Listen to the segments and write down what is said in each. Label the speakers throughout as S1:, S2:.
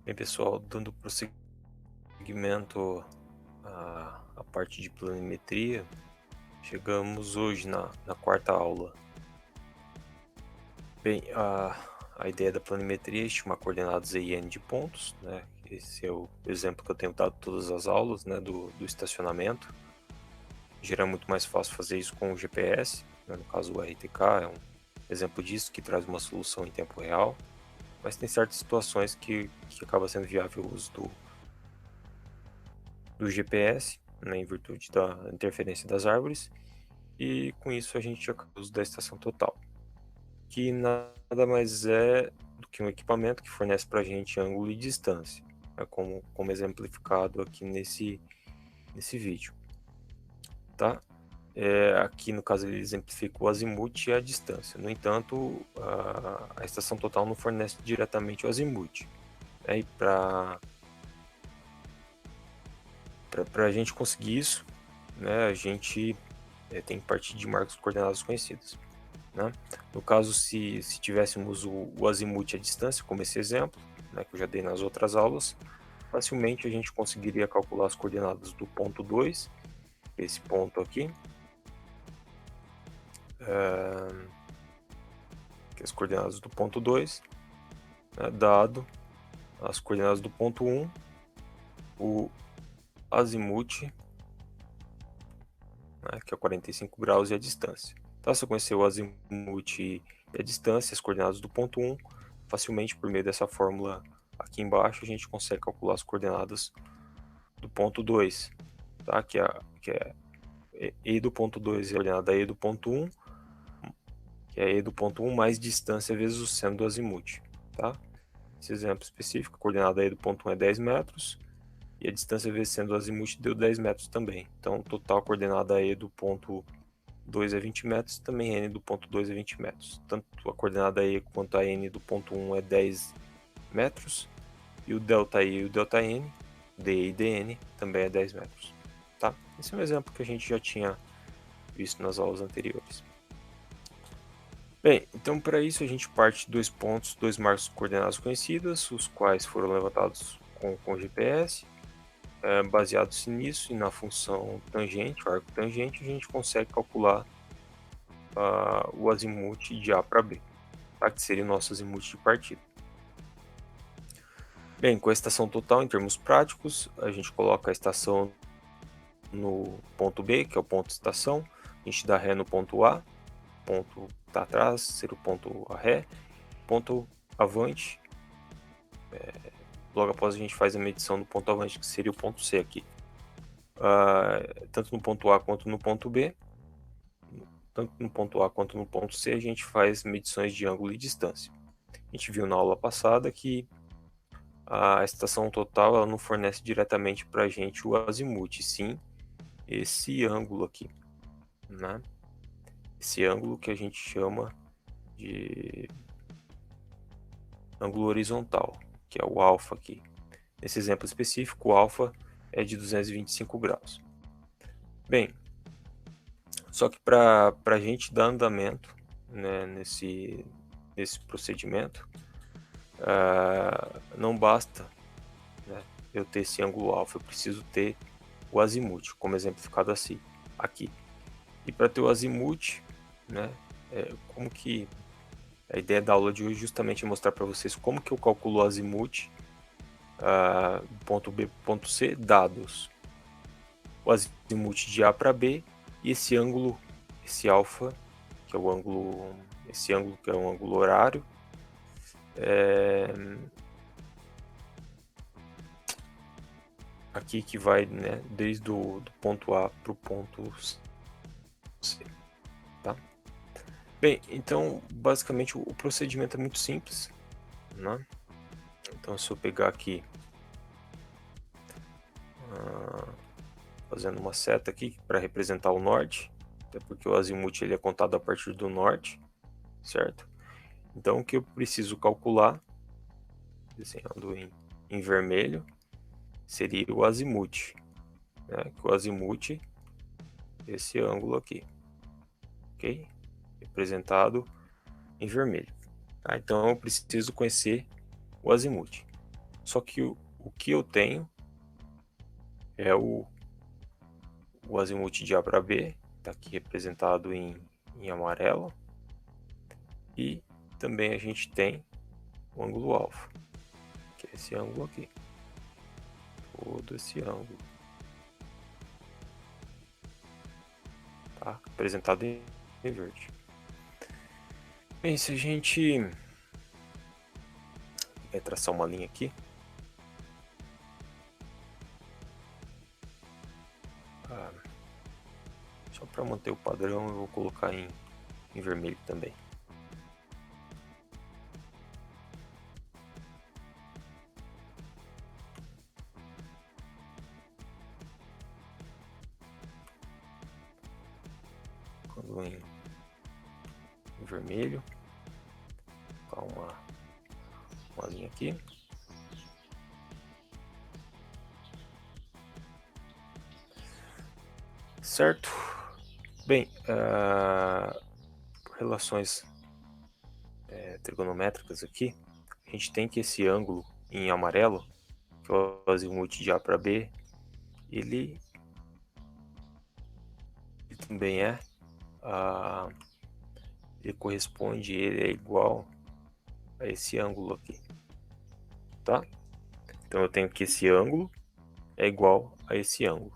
S1: Bem, pessoal, dando prosseguimento à parte de planimetria, chegamos hoje na quarta aula. Bem, a ideia da planimetria é estimar coordenadas e n de pontos, né? Esse é o exemplo que eu tenho dado todas as aulas, né, do estacionamento. Geral, é muito mais fácil fazer isso com o GPS, né? No caso o RTK é um exemplo disso, que traz uma solução em tempo real, mas tem certas situações que acaba sendo viável o uso do GPS, né, em virtude da interferência das árvores, e com isso a gente acaba o uso da estação total, que nada mais é do que um equipamento que fornece para a gente ângulo e distância, né, como exemplificado aqui nesse vídeo, tá? Aqui no caso ele exemplifica o azimuth e a distância. No entanto, a estação total não fornece diretamente o azimuth, né? E para a gente conseguir isso, né, a gente tem que partir de marcos coordenados conhecidos, né? No caso, se tivéssemos o azimuth e a distância, como esse exemplo, né, que eu já dei nas outras aulas, facilmente a gente conseguiria calcular as coordenadas do ponto 2, esse ponto aqui, que é as coordenadas do ponto 2, né, dado as coordenadas do ponto 1, o azimuth, né, que é 45 graus, e a distância. Então, se eu conhecer o azimuth e a distância, as coordenadas do ponto 1, facilmente por meio dessa fórmula aqui embaixo, a gente consegue calcular as coordenadas do ponto 2, tá? Que é E do ponto 2 é a coordenada E do ponto 1, que é E do ponto 1 mais distância vezes o seno do azimuth, tá? Esse exemplo específico, a coordenada E do ponto 1 é 10 metros, e a distância vezes seno do azimuth deu 10 metros também. Então, total coordenada E do ponto 2 é 20 metros, também N do ponto 2 é 20 metros. Tanto a coordenada E quanto a N do ponto 1 é 10 metros, e o delta I e o delta N, DE e DN, também é 10 metros. Tá? Esse é um exemplo que a gente já tinha visto nas aulas anteriores. Bem, então para isso a gente parte de dois pontos, dois marcos coordenados conhecidos, os quais foram levantados com GPS. Baseados nisso e na função tangente, o arco tangente, a gente consegue calcular o azimuth de A para B, tá? Que seria o nosso azimuth de partida. Bem, com a estação total, em termos práticos, a gente coloca a estação no ponto B, que é o ponto estação, a gente dá ré no ponto A, ponto está atrás, ser o ponto a ré, ponto avante, logo após a gente faz a medição do ponto avante, que seria o ponto C aqui. Tanto no ponto A quanto no ponto B, tanto no ponto A quanto no ponto C, a gente faz medições de ângulo e distância. A gente viu na aula passada que a estação total ela não fornece diretamente para a gente o azimuth, sim esse ângulo aqui, né? Esse ângulo que a gente chama de ângulo horizontal, que é o alfa aqui. Nesse exemplo específico, o alfa é de 225 graus. Bem, só que para a gente dar andamento, né, nesse procedimento, não basta, né, eu ter esse ângulo alfa, eu preciso ter o azimuth, como exemplificado assim, aqui. E para ter o azimuth, né, como que a ideia da aula de hoje justamente é mostrar para vocês como que eu calculo o azimuth ponto B ponto C, dados o azimuth de A para B e esse ângulo, esse alfa, que é o ângulo, esse ângulo que é um ângulo horário, aqui que vai, né, desde o ponto A para o ponto C, tá? Bem, então basicamente o procedimento é muito simples, né? Então se eu pegar aqui, fazendo uma seta aqui para representar o norte, até porque o azimuth ele é contado a partir do norte, certo? Então o que eu preciso calcular, desenhando em vermelho, seria o azimuth, né? Que o azimuth, esse ângulo aqui, ok? Representado em vermelho. Tá? Então eu preciso conhecer o azimuth. Só que o que eu tenho é o azimuth de A para B, está aqui representado em amarelo. E também a gente tem o ângulo alfa, que é esse ângulo aqui. Todo esse ângulo. Tá? Apresentado em verde. Bem, se a gente vai traçar uma linha aqui. Só para manter o padrão, eu vou colocar em vermelho também. Quando em vermelho, colocar uma linha aqui. Certo? Bem, por relações trigonométricas aqui, a gente tem que esse ângulo em amarelo, que é o azimuth de A para B, ele também ele corresponde, ele é igual a esse ângulo aqui, tá? Então eu tenho que esse ângulo é igual a esse ângulo,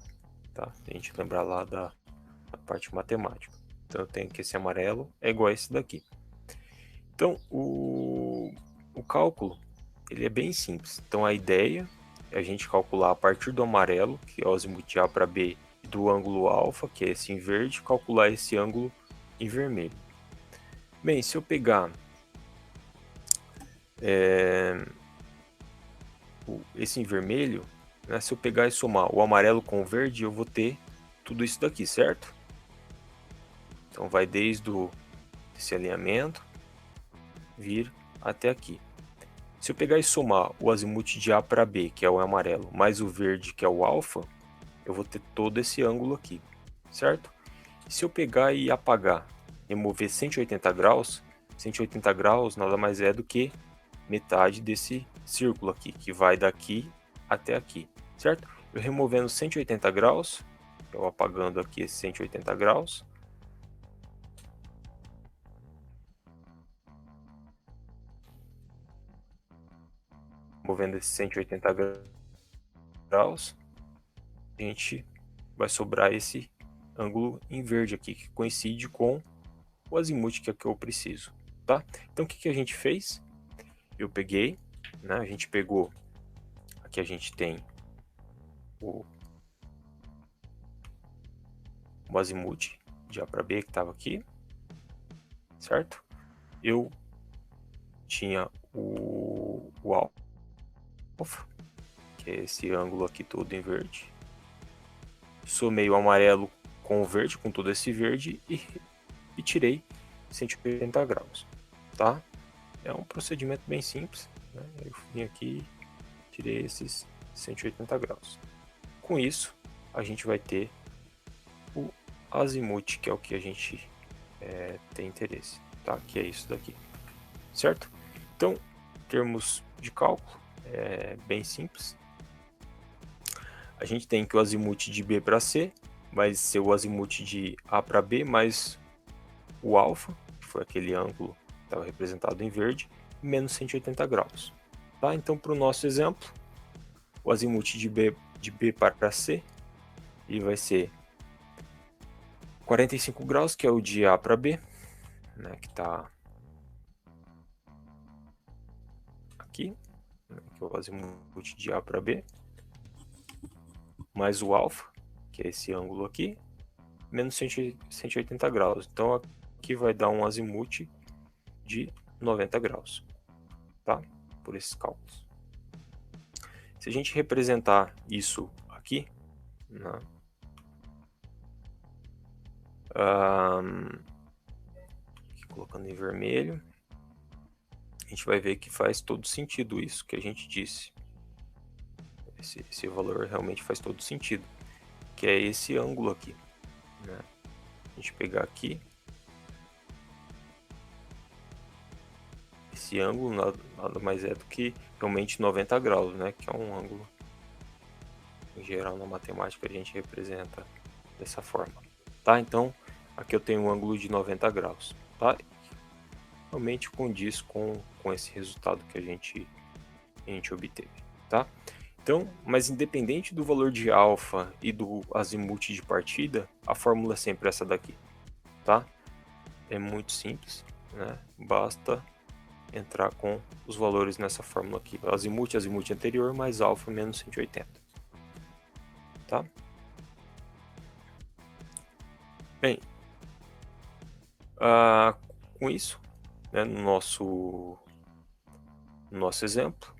S1: tá? A gente lembrar lá da parte matemática. Então eu tenho que esse amarelo é igual a esse daqui. Então o cálculo ele é bem simples. Então a ideia é a gente calcular a partir do amarelo, que é o azimuth A para B, e do ângulo alfa, que é esse em verde, calcular esse ângulo em vermelho. Bem, se eu pegar esse em vermelho, né, se eu pegar e somar o amarelo com o verde, eu vou ter tudo isso daqui, certo? Então vai desde esse alinhamento vir até aqui. Se eu pegar e somar o azimuth de A para B, que é o amarelo, mais o verde, que é o alfa, eu vou ter todo esse ângulo aqui, certo? E se eu pegar e apagar, remover 180 graus, 180 graus nada mais é do que metade desse círculo aqui, que vai daqui até aqui, certo? Eu removendo 180 graus, eu apagando aqui esse 180 graus, movendo esse 180 graus, a gente vai sobrar esse ângulo em verde aqui, que coincide com o azimuth que é o que eu preciso, tá? Então o que a gente fez? Eu peguei, né? A gente pegou, aqui a gente tem o azimuth de A para B que estava aqui, certo? Eu tinha o alfa, que é esse ângulo aqui todo em verde. Somei o amarelo com o verde, com todo esse verde, e tirei 180 graus, tá? É um procedimento bem simples, né? Eu vim aqui e tirei esses 180 graus. Com isso, a gente vai ter o azimuth, que é o que a gente tem interesse, tá? Que é isso daqui, certo? Então, em termos de cálculo, é bem simples. A gente tem que o azimuth de B para C vai ser o azimuth de A para B mais o alfa, que foi aquele ângulo que estava representado em verde, menos 180 graus. Tá? Então, para o nosso exemplo, o azimuth de B para C ele vai ser 45 graus, que é o de A para B, né, que está aqui, né, que é o azimuth de A para B, mais o alfa, que é esse ângulo aqui, menos 180 graus. Então aqui vai dar um azimuth de 90 graus, tá? Por esses cálculos. Se a gente representar isso aqui, né, aqui colocando em vermelho, a gente vai ver que faz todo sentido isso que a gente disse. Esse valor realmente faz todo sentido, que é esse ângulo aqui, né? A gente pegar aqui esse ângulo nada mais é do que realmente 90 graus, né? Que é um ângulo, em geral, na matemática a gente representa dessa forma, tá? Então, aqui eu tenho um ângulo de 90 graus, tá? Realmente condiz com esse resultado que a gente obteve, tá? Então, mas independente do valor de alfa e do azimuth de partida, a fórmula é sempre essa daqui, tá? É muito simples, né? Basta entrar com os valores nessa fórmula aqui. Azimuth anterior mais alfa menos 180, tá? Bem, com isso, né, no nosso exemplo,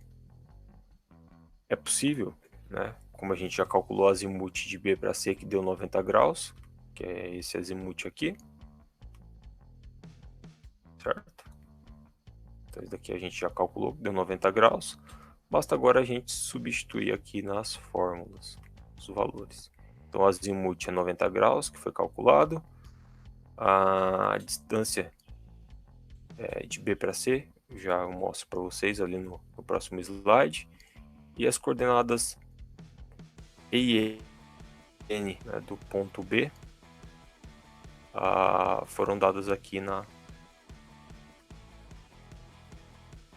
S1: é possível, né, como a gente já calculou o azimuth de B para C, que deu 90 graus, que é esse azimuth aqui, certo? Então, isso daqui a gente já calculou, deu 90 graus. Basta agora a gente substituir aqui nas fórmulas os valores. Então, o azimuth é 90 graus, que foi calculado. A distância de B para C, já mostro para vocês ali no próximo slide. E as coordenadas E e N, né, do ponto B foram dadas aqui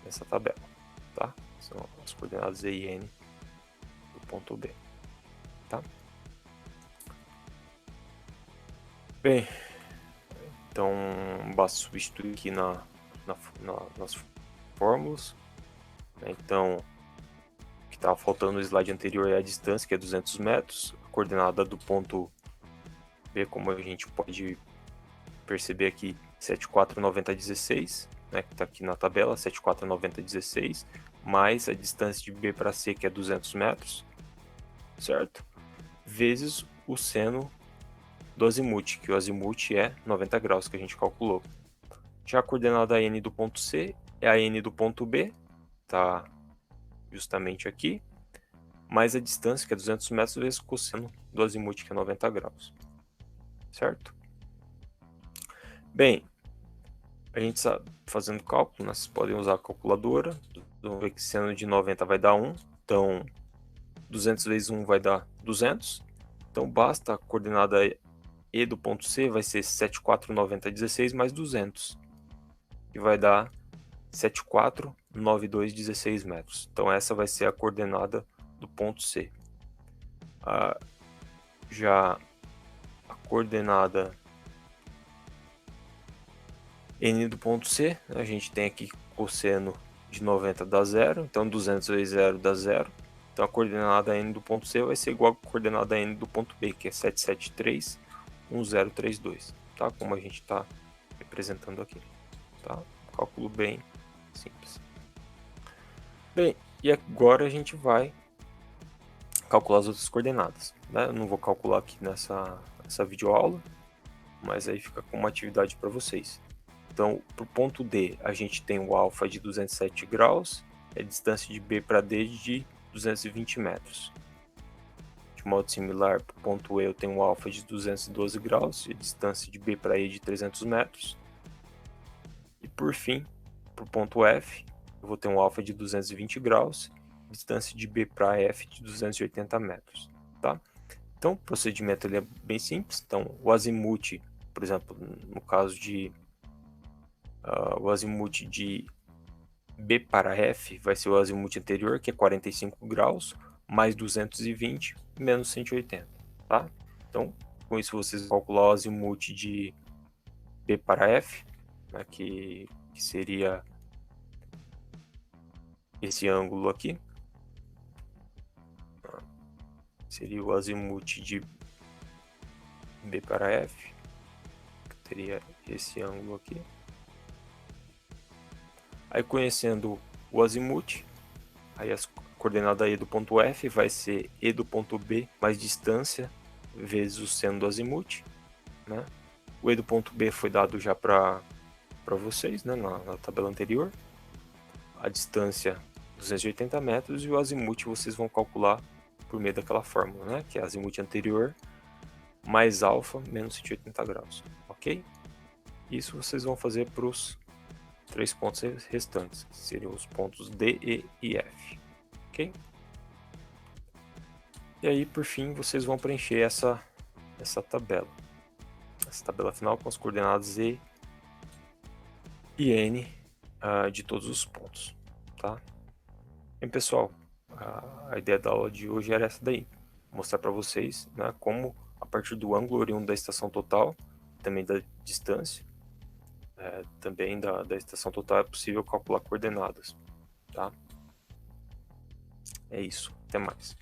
S1: nessa tabela, tá? São as coordenadas E e N do ponto B, tá? Bem, então basta substituir aqui nas fórmulas, né? Então, o que estava faltando no slide anterior é a distância, que é 200 metros, a coordenada do ponto B, como a gente pode perceber aqui, 749016, né, que está aqui na tabela, 749016, mais a distância de B para C, que é 200 metros, certo? Vezes o seno do azimuth, que o azimuth é 90 graus, que a gente calculou. Já a coordenada N do ponto C é a N do ponto B, tá justamente aqui, mais a distância, que é 200 metros, vezes o cosseno do azimuth, que é 90 graus, certo? Bem, a gente sabe, fazendo cálculo, né, vocês podem usar a calculadora. Vamos ver que seno de 90 vai dar 1, então 200 vezes 1 vai dar 200. Então basta a coordenada E do ponto C vai ser 749016 mais 200, que vai dar 749216 metros. Então essa vai ser a coordenada do ponto C. Já a coordenada N do ponto C, a gente tem aqui cosseno de 90 dá 0, então 200 vezes 0 dá 0. Então a coordenada N do ponto C vai ser igual à coordenada N do ponto B, que é 7731032, tá? Como a gente está representando aqui, tá? Um cálculo bem simples. Bem, e agora a gente vai calcular as outras coordenadas, né? Eu não vou calcular aqui nessa videoaula, mas aí fica como uma atividade para vocês. Então, para o ponto D, a gente tem o alfa de 207 graus, e a distância de B para D de 220 metros. De modo similar, para o ponto E, eu tenho o alfa de 212 graus, e a distância de B para E de 300 metros. E por fim, para o ponto F, eu vou ter um alfa de 220 graus, e distância de B para F de 280 metros. Tá? Então, o procedimento ele é bem simples. Então, o azimuth, por exemplo, no caso de o azimuth de B para F vai ser o azimuth anterior, que é 45 graus, mais 220, menos 180, tá? Então, com isso vocês vão calcular o azimuth de B para F, né, que seria esse ângulo aqui. Seria o azimuth de B para F, que teria esse ângulo aqui. Aí, conhecendo o azimuth, aí as coordenada E do ponto F vai ser E do ponto B mais distância vezes o seno do azimuth, né? O E do ponto B foi dado já para vocês, né, na tabela anterior. A distância 280 metros e o azimuth vocês vão calcular por meio daquela fórmula, né, que é azimuth anterior mais alfa menos 180 graus, ok? Isso vocês vão fazer para os três pontos restantes, que seriam os pontos D, E e F, ok? E aí, por fim, vocês vão preencher essa tabela final com as coordenadas E e N de todos os pontos, tá? Bem, pessoal, a ideia da aula de hoje era essa daí, mostrar para vocês, né, como a partir do ângulo oriundo da estação total, também da distância, também da estação total é possível calcular coordenadas, tá? É isso, até mais.